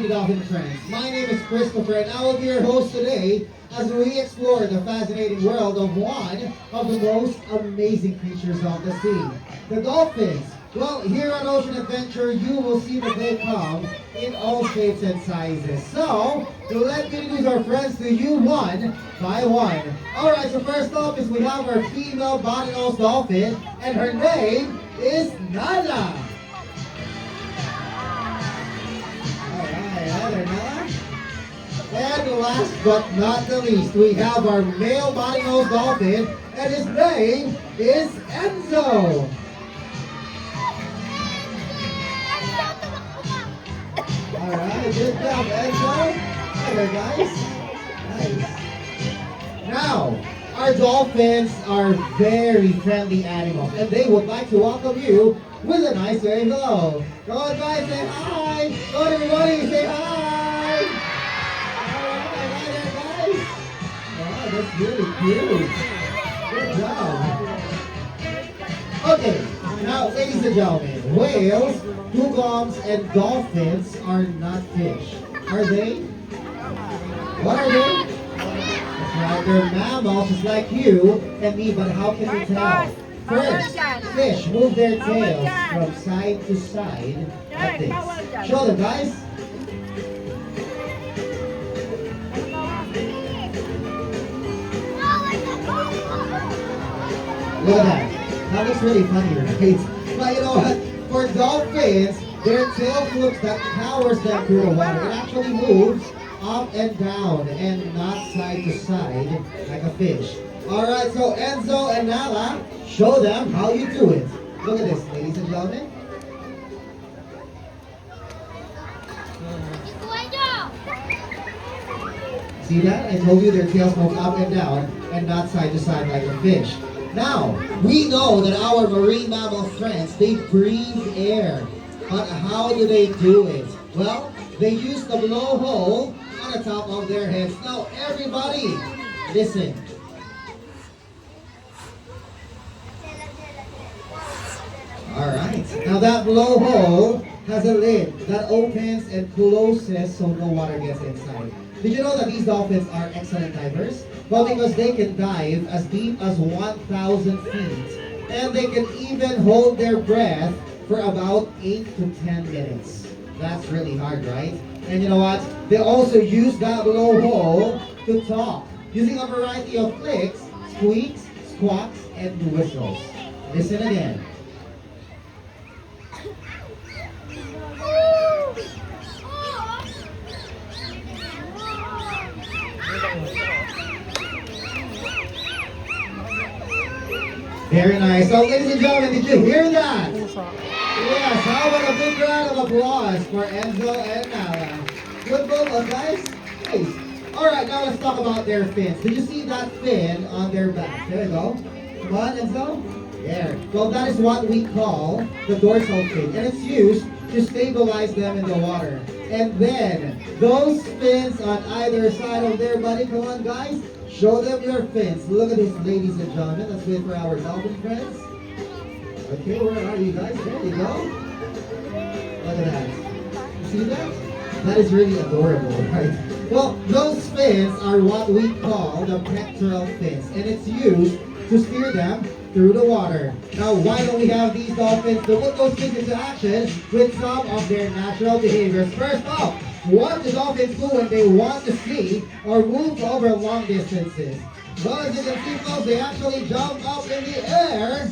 morning, Dolphin friends. My name is Christopher, and I will be your host today as we explore the fascinating world of one of the most amazing creatures of the sea, the dolphins. Well, here on Ocean Adventure, you will see that they come in all shapes and sizes. So, let's introduce our friends to you one by one. Alright, so first off is we have our female bottlenose dolphin, and her name is Nala. And last but not the least, we have our male bottlenose dolphin, and his name is Enzo. Alright, good job, Enzo. Hi there, guys. Nice. Now, our dolphins are very friendly animals, and they would like to welcome you with a nice wave hello. Go on, guys, say hi. Go on, everybody, say hi. Alright, hi there, guys. Wow, that's really cute. Good job. Okay, now, ladies and gentlemen, whales, dugongs, and dolphins are not fish. Are they? What are they? That's right, they're mammals just like you and me, but how can we tell? First, fish move their tails from side to side like this. Show them, guys. Look at that. That looks really funny, right? But you know what? For dolphins, their tail flips that powers them through the water. It actually moves up and down and not side to side like a fish. Alright, so Enzo and Nala, show them how you do it. Look at this, ladies and gentlemen. See that? I told you their tails move up and down and not side to side like a fish. Now, we know that our marine mammal friends, they breathe air. But how do they do it? Well, they use the blowhole on the top of their heads. Now, everybody, listen. Alright, now that blowhole has a lid that opens and closes so no water gets inside. Did you know that these dolphins are excellent divers? Well, because they can dive as deep as 1,000 feet. And they can even hold their breath for about 8 to 10 minutes. That's really hard, right? And you know what? They also use that blowhole to talk, using a variety of clicks, squeaks, squawks, and whistles. Listen again. Very nice. So, ladies and gentlemen, did you hear that? Yes, how about a big round of applause for Enzo and Nala? Good vocal, guys. Nice. Alright, now let's talk about their fins. Did you see that fin on their back? There we go. Come on, Enzo. There. Well, that is what we call the dorsal fin, and it's used to stabilize them in the water. And then, those fins on either side of their body, come on, guys. Show them your fins. Look at this, ladies and gentlemen. Let's wait for our dolphin friends. Okay, where are you guys? There you go. Look at that. You see that? That is really adorable, right? Well, those fins are what we call the pectoral fins, and it's used to steer them through the water. Now, why don't we have these dolphins to put those fins into action with some of their natural behaviors? First off, what do dolphins do when they want to see or move over long distances? Well, as you can see, folks, they actually jump up in the air.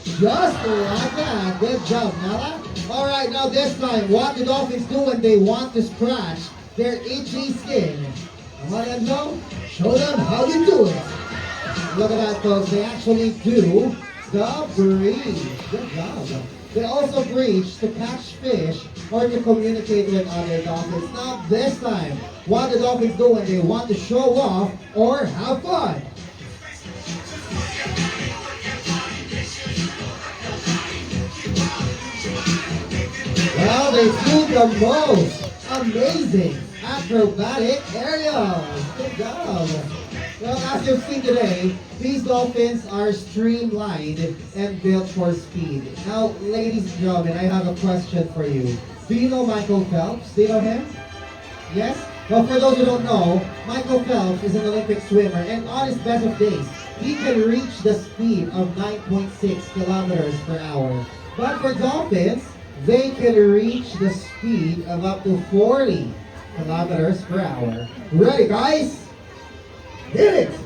Just like that. Good job, Nala. Alright, now this time, what do dolphins do when they want to scratch their itchy skin? Come on, Enzo. Show them how you do it. Look at that, folks. They actually do the breach. Good job. They also breach to catch fish or to communicate with other dolphins. Now this time, what do dolphins do when they want to show off or have fun? Well, they do the most amazing acrobatic aerials. Good job. Well, as you've seen today, these dolphins are streamlined and built for speed. Now, ladies and gentlemen, I have a question for you. Do you know Michael Phelps? Do you know him? Yes? Well, for those who don't know, Michael Phelps is an Olympic swimmer, and on his best of days, he can reach the speed of 9.6 kilometers per hour. But for dolphins, they can reach the speed of up to 40 kilometers per hour. Ready, guys? Hit it!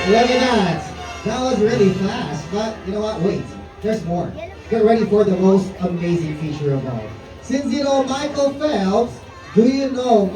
Look at that. That was really fast. But you know what? Wait. There's more. Get ready for the most amazing feature of all. Since you know Michael Phelps, do you know